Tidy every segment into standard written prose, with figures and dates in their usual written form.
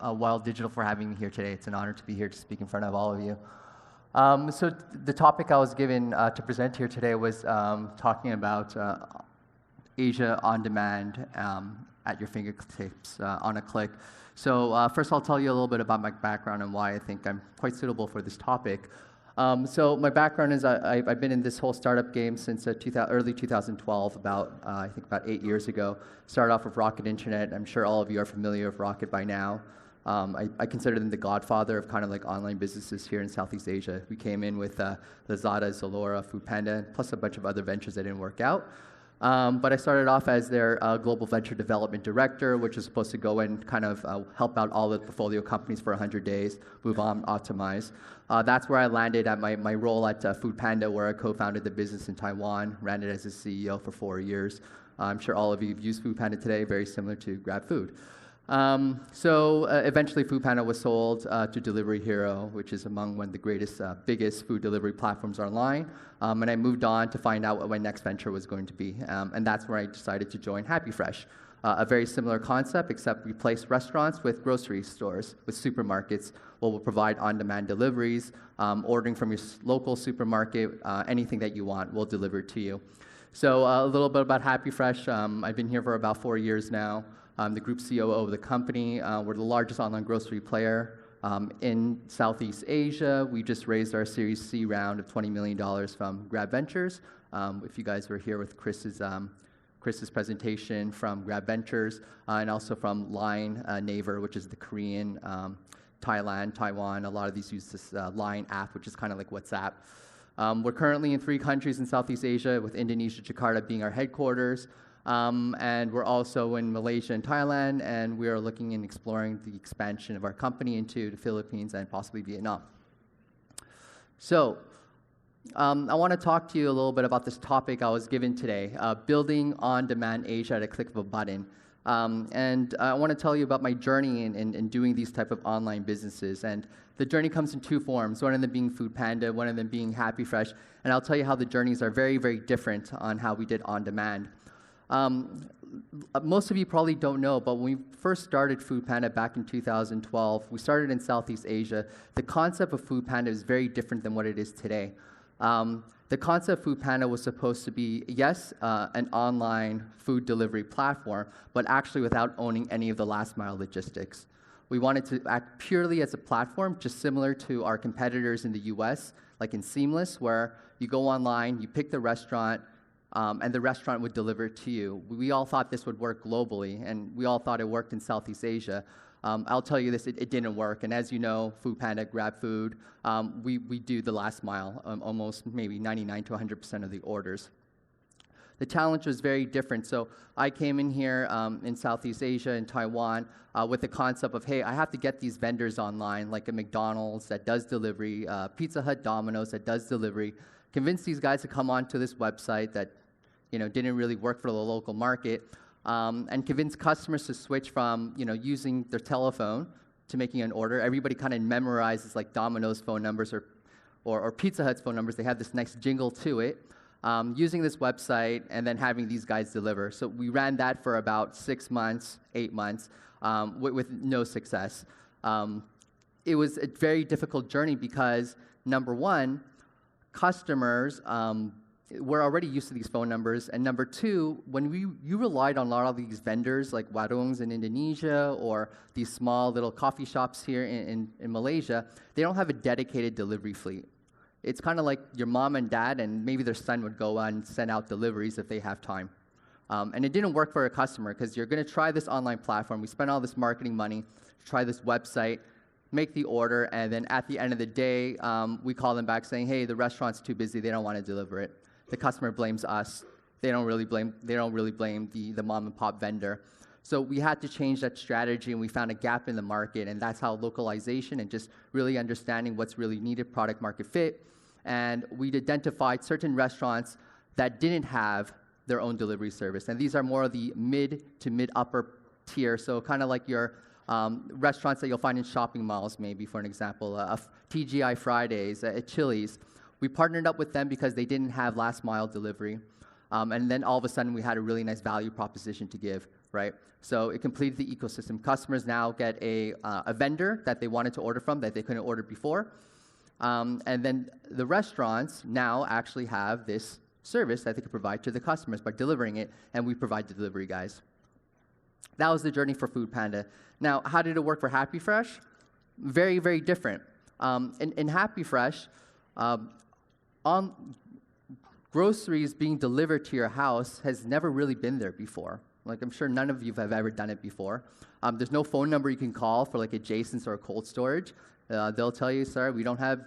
Wild Digital for having me here today. It's an honor to be here to speak in front of all of you. So the topic I was given to present here today was talking about Asia on demand at your fingertips on a click. So first I'll tell you a little bit about my background and why I think I'm quite suitable for this topic. So my background is I've been in this whole startup game since early 2012, I think about 8 years ago. Started off with Rocket Internet. I'm sure all of you are familiar with Rocket by now. I consider them the godfather of kind of like online businesses here in Southeast Asia. We came in with Lazada, Zalora, Foodpanda, plus a bunch of other ventures that didn't work out. But I started off as their global venture development director, which is supposed to go and kind of help out all the portfolio companies for 100 days, move on, optimize. That's where I landed at my role at Foodpanda, where I co-founded the business in Taiwan, ran it as a CEO for 4 years. I'm sure all of you have used Foodpanda today, very similar to GrabFood. Eventually Foodpanda was sold to Delivery Hero, which is among one of the greatest, biggest food delivery platforms online. And I moved on to find out what my next venture was going to be. And that's where I decided to join HappyFresh. A very similar concept, except we place restaurants with grocery stores, with supermarkets, where we'll provide on-demand deliveries, ordering from your local supermarket, anything that you want, we'll deliver it to you. So a little bit about HappyFresh. I've been here for about 4 years now. I'm the group COO of the company. We're the largest online grocery player in Southeast Asia. We just raised our Series C round of $20 million from Grab Ventures. If you guys were here with Chris's presentation from Grab Ventures, and also from Line Naver, which is the Korean, Thailand, Taiwan. A lot of these use this Line app, which is kind of like WhatsApp. We're currently in 3 countries in Southeast Asia, with Indonesia, Jakarta being our headquarters. And we're also in Malaysia and Thailand, and we are looking and exploring the expansion of our company into the Philippines and possibly Vietnam. So, I want to talk to you a little bit about this topic I was given today, building on-demand Asia at a click of a button. And I want to tell you about my journey in doing these type of online businesses. And the journey comes in 2 forms, one of them being Foodpanda, one of them being HappyFresh. And I'll tell you how the journeys are very, very different on how we did on-demand. Most of you probably don't know, but when we first started Foodpanda back in 2012, we started in Southeast Asia. The concept of Foodpanda is very different than what it is today. The concept of Foodpanda was supposed to be, yes, an online food delivery platform, but actually without owning any of the last mile logistics. We wanted to act purely as a platform, just similar to our competitors in the US, like in Seamless, where you go online, you pick the restaurant, and the restaurant would deliver it to you. We all thought this would work globally, and we all thought it worked in Southeast Asia. I'll tell you this, it didn't work. And as you know, Foodpanda, GrabFood, we do the last mile, almost maybe 99 to 100% of the orders. The challenge was very different. So I came in here in Southeast Asia, in Taiwan, with the concept of, hey, I have to get these vendors online, like a McDonald's that does delivery, Pizza Hut, Domino's that does delivery, convince these guys to come onto this website that didn't really work for the local market, and convince customers to switch from using their telephone to making an order. Everybody kind of memorizes like Domino's phone numbers or Pizza Hut's phone numbers. They have this nice jingle to it, using this website and then having these guys deliver. So we ran that for about 6 months, 8 months, with no success. It was a very difficult journey because, number one, customers were already used to these phone numbers, and number 2, when you relied on a lot of these vendors like warungs in Indonesia or these small little coffee shops here in Malaysia, they don't have a dedicated delivery fleet. It's kind of like your mom and dad, and maybe their son would go and send out deliveries if they have time. And it didn't work for a customer because you're going to try this online platform. We spent all this marketing money to try this website, make the order, and then at the end of the day, we call them back saying, hey, the restaurant's too busy, they don't want to deliver it. The customer blames us. They don't really blame the mom and pop vendor. So we had to change that strategy, and we found a gap in the market, and that's how localization and just really understanding what's really needed, product market fit. And we'd identified certain restaurants that didn't have their own delivery service. And these are more of the mid to mid-upper tier, so kind of like your restaurants that you'll find in shopping malls, maybe, for an example, TGI Fridays, Chili's. We partnered up with them because they didn't have last mile delivery. And then all of a sudden, we had a really nice value proposition to give, right? So it completed the ecosystem. Customers now get a vendor that they wanted to order from that they couldn't order before. And then the restaurants now actually have this service that they could provide to the customers by delivering it, and we provide the delivery guys. That was the journey for Foodpanda. Now, how did it work for HappyFresh? Very, very different. In HappyFresh, on groceries being delivered to your house has never really been there before. Like, I'm sure none of you have ever done it before. There's no phone number you can call for like a Jason's or a cold storage. They'll tell you, sorry, we don't have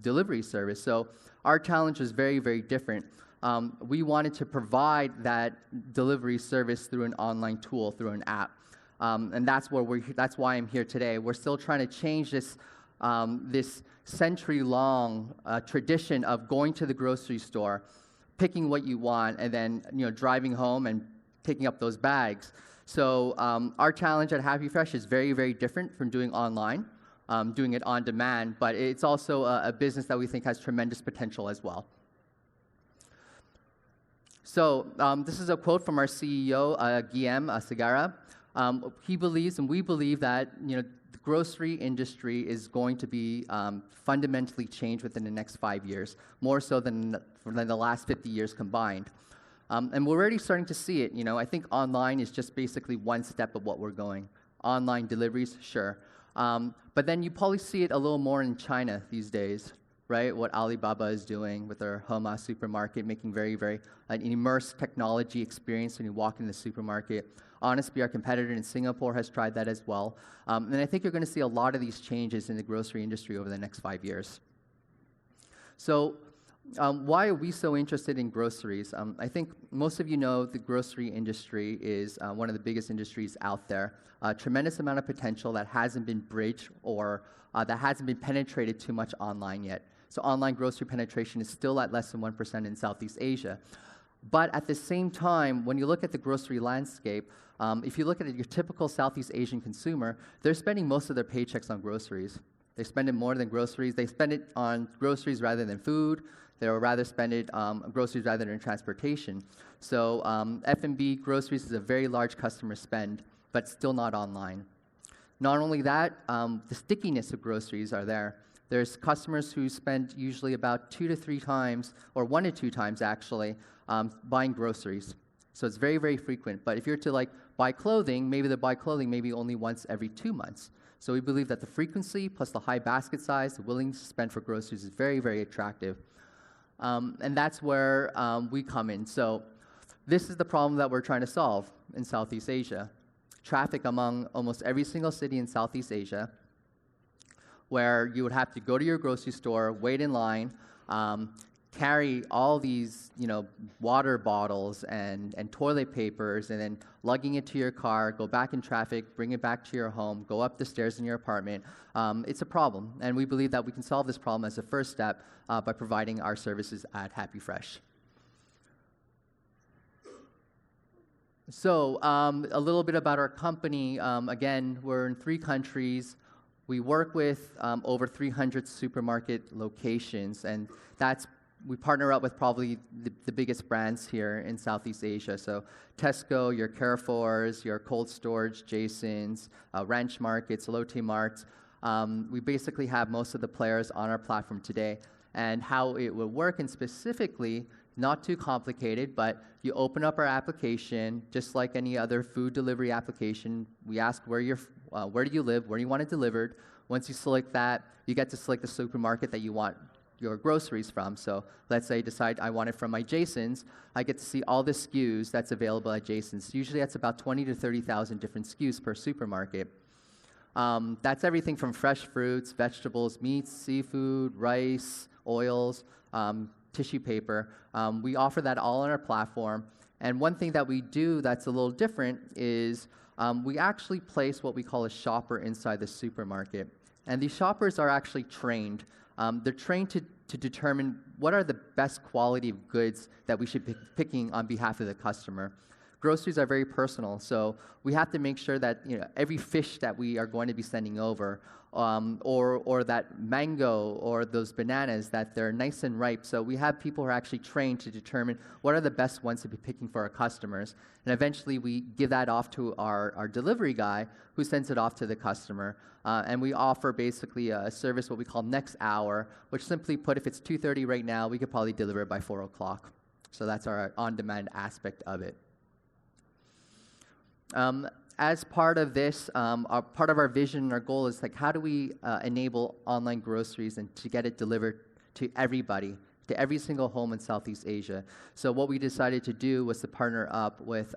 delivery service. So our challenge was very, very different. We wanted to provide that delivery service through an online tool, through an app. And that's why I'm here today. We're still trying to change this century-long tradition of going to the grocery store, picking what you want, and then driving home and picking up those bags. So our challenge at HappyFresh is very, very different from doing online, doing it on demand, but it's also a business that we think has tremendous potential as well. So this is a quote from our CEO, Guillaume Segara. He believes, and we believe, that the grocery industry is going to be fundamentally changed within the next 5 years, more so than the last 50 years combined. And we're already starting to see it. I think online is just basically one step of what we're going. Online deliveries, sure. But then you probably see it a little more in China these days, right? What Alibaba is doing with their Hema supermarket, making very, very an immersed technology experience when you walk in the supermarket. Honestly, our competitor in Singapore has tried that as well. And I think you're going to see a lot of these changes in the grocery industry over the next 5 years. So why are we so interested in groceries? I think most of you know the grocery industry is one of the biggest industries out there. A tremendous amount of potential that hasn't been bridged or that hasn't been penetrated too much online yet. So online grocery penetration is still at less than 1% in Southeast Asia. But at the same time, when you look at the grocery landscape, if you look at your typical Southeast Asian consumer, they're spending most of their paychecks on groceries. They spend it more than groceries. They spend it on groceries rather than food. They would rather spend it on groceries rather than transportation. So F&B groceries is a very large customer spend, but still not online. Not only that, the stickiness of groceries are there. There's customers who spend usually about 2 to 3 times, or 1 to 2 times actually, buying groceries. So it's very, very frequent. But if you're to buy clothing, maybe they buy clothing maybe only once every 2 months. So we believe that the frequency plus the high basket size, the willingness to spend for groceries is very, very attractive. And that's where we come in. So this is the problem that we're trying to solve in Southeast Asia. Traffic among almost every single city in Southeast Asia, where you would have to go to your grocery store, wait in line, carry all these, water bottles and toilet papers, and then lugging it to your car, go back in traffic, bring it back to your home, go up the stairs in your apartment. It's a problem, and we believe that we can solve this problem as a first step by providing our services at HappyFresh. So a little bit about our company. Again, we're in 3 countries. We work with over 300 supermarket locations, and we partner up with probably the biggest brands here in Southeast Asia. So Tesco, your Carrefours, your cold storage, Jason's, Ranch Markets, Lotte Marts. We basically have most of the players on our platform today. And how it will work, and specifically, not too complicated, but you open up our application, just like any other food delivery application. We ask where do you live, where do you want it delivered. Once you select that, you get to select the supermarket that you want your groceries from. So let's say I decide I want it from my Jason's. I get to see all the SKUs that's available at Jason's. Usually that's about 20 to 30,000 different SKUs per supermarket. That's everything from fresh fruits, vegetables, meats, seafood, rice, oils, tissue paper. We offer that all on our platform. And one thing that we do that's a little different is we actually place what we call a shopper inside the supermarket. And these shoppers are actually trained. They're trained to determine what are the best quality of goods that we should be picking on behalf of the customer. groceries are very personal, so we have to make sure that every fish that we are going to be sending over, or that mango or those bananas, that they're nice and ripe. So we have people who are actually trained to determine what are the best ones to be picking for our customers. And eventually we give that off to our delivery guy who sends it off to the customer. And we offer basically a service, what we call next hour, which simply put, if it's 2:30 right now, we could probably deliver it by 4 o'clock. So that's our on-demand aspect of it. As part of this, part of our vision and our goal is how do we enable online groceries and to get it delivered to everybody, to every single home in Southeast Asia. So what we decided to do was to partner up with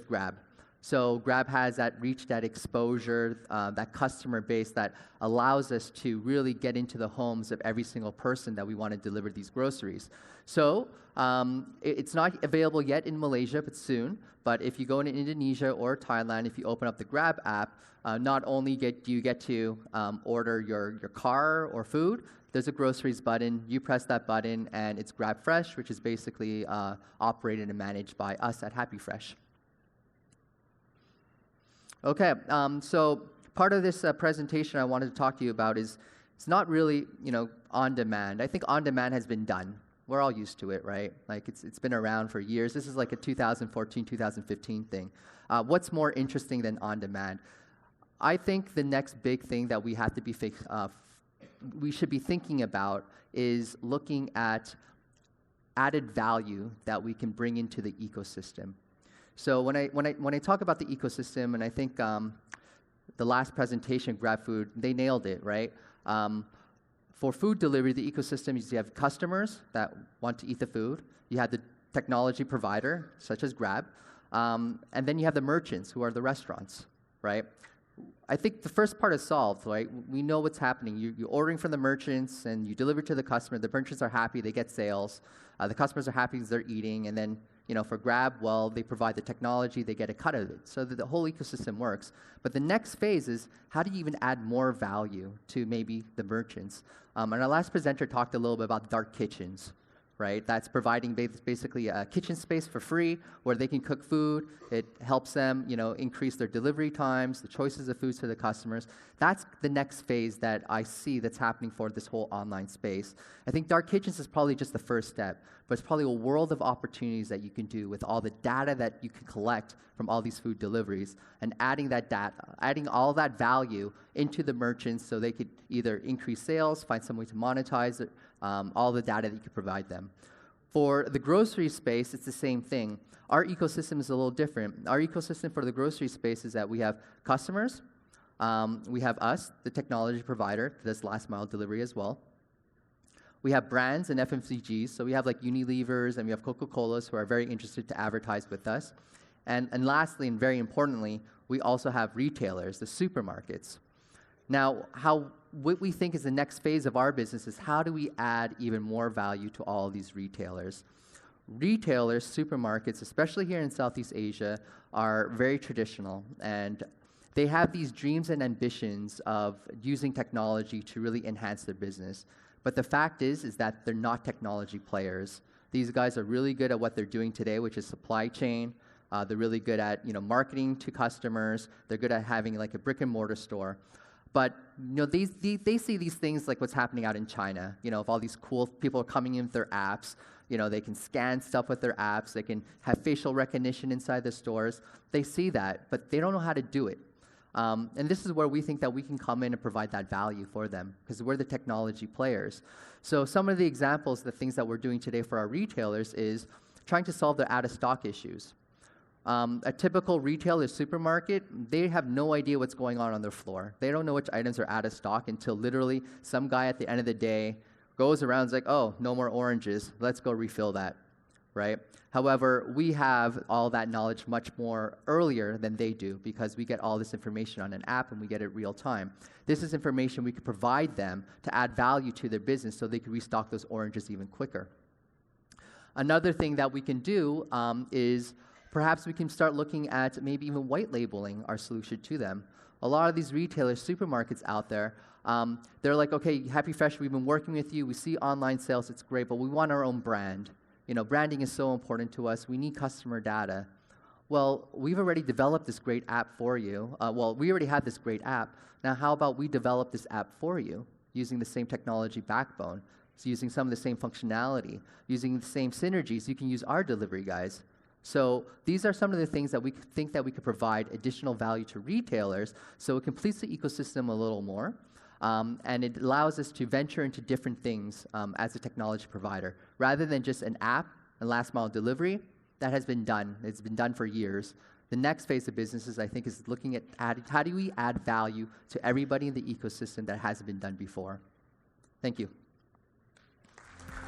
Grab. So Grab has that reach, that exposure, that customer base that allows us to really get into the homes of every single person that we want to deliver these groceries. So it's not available yet in Malaysia, but soon. But if you go into Indonesia or Thailand, if you open up the Grab app, not only do you get to order your car or food, there's a groceries button. You press that button, and it's HappyFresh, which is basically operated and managed by us at HappyFresh. Okay, so part of this presentation I wanted to talk to you about is it's not really on demand. I think on demand has been done. We're all used to it, right? It's been around for years. This is like a 2014, 2015 thing. What's more interesting than on demand? I think the next big thing that we have to be we should be thinking about is looking at added value that we can bring into the ecosystem. So when I talk about the ecosystem, and I think the last presentation, GrabFood, they nailed it, right? For food delivery, the ecosystem is you have customers that want to eat the food. You have the technology provider, such as Grab, and then you have the merchants, who are the restaurants, right? I think the first part is solved, right? We know what's happening. You're ordering from the merchants, and you deliver to the customer. The merchants are happy. They get sales. The customers are happy because they're eating. And then, for Grab, well, they provide the technology. They get a cut of it. So that the whole ecosystem works. But the next phase is, how do you even add more value to maybe the merchants? And our last presenter talked a little bit about dark kitchens, right? That's providing basically a kitchen space for free where they can cook food. It helps them, increase their delivery times, the choices of foods to the customers. That's the next phase that I see that's happening for this whole online space. I think dark kitchens is probably just the first step, but it's probably a world of opportunities that you can do with all the data that you can collect from all these food deliveries, and adding that data, adding all that value into the merchants so they could either increase sales, find some way to monetize it, all the data that you could provide them. For the grocery space, it's the same thing. Our ecosystem is a little different. Our ecosystem for the grocery space is that we have customers, we have us, the technology provider, that's last mile delivery as well. We have brands and FMCGs, so we have like Unilevers and we have Coca-Colas who are very interested to advertise with us. And lastly, and very importantly, we also have retailers, the supermarkets. Now, what we think is the next phase of our business is how do we add even more value to all of these retailers? Retailers, supermarkets, especially here in Southeast Asia, are very traditional, and they have these dreams and ambitions of using technology to really enhance their business. But the fact is that they're not technology players. These guys are really good at what they're doing today, which is supply chain. They're really good at marketing to customers. They're good at having like a brick and mortar store. But they see these things like what's happening out in China. If all these cool people are coming in with their apps, they can scan stuff with their apps. They can have facial recognition inside the stores. They see that, but they don't know how to do it. And this is where we think that we can come in and provide that value for them, because we're the technology players. So some of the examples, the things that we're doing today for our retailers is trying to solve their out-of-stock issues. A typical retailer supermarket, they have no idea what's going on their floor. They don't know which items are out of stock until literally some guy at the end of the day goes around and is like, oh, no more oranges. Let's go refill that, right? However, we have all that knowledge much more earlier than they do because we get all this information on an app and we get it real time. This is information we could provide them to add value to their business so they can restock those oranges even quicker. Another thing that we can do is perhaps we can start looking at maybe even white labeling our solution to them. A lot of these retailers, supermarkets out there, they're like, okay, HappyFresh, we've been working with you. We see online sales, it's great, but we want our own brand. Branding is so important to us. We need customer data. well, we've already developed this great app for you. Well, we already have this great app. Now, how about we develop this app for you using the same technology backbone, so using some of the same functionality, using the same synergies? You can use our delivery guys. So these are some of the things that we think that we could provide additional value to retailers, so it completes the ecosystem a little more, and it allows us to venture into different things as a technology provider. Rather than just an app and last mile delivery, that has been done. It's been done for years. The next phase of businesses, I think, is looking at how do we add value to everybody in the ecosystem that hasn't been done before. Thank you.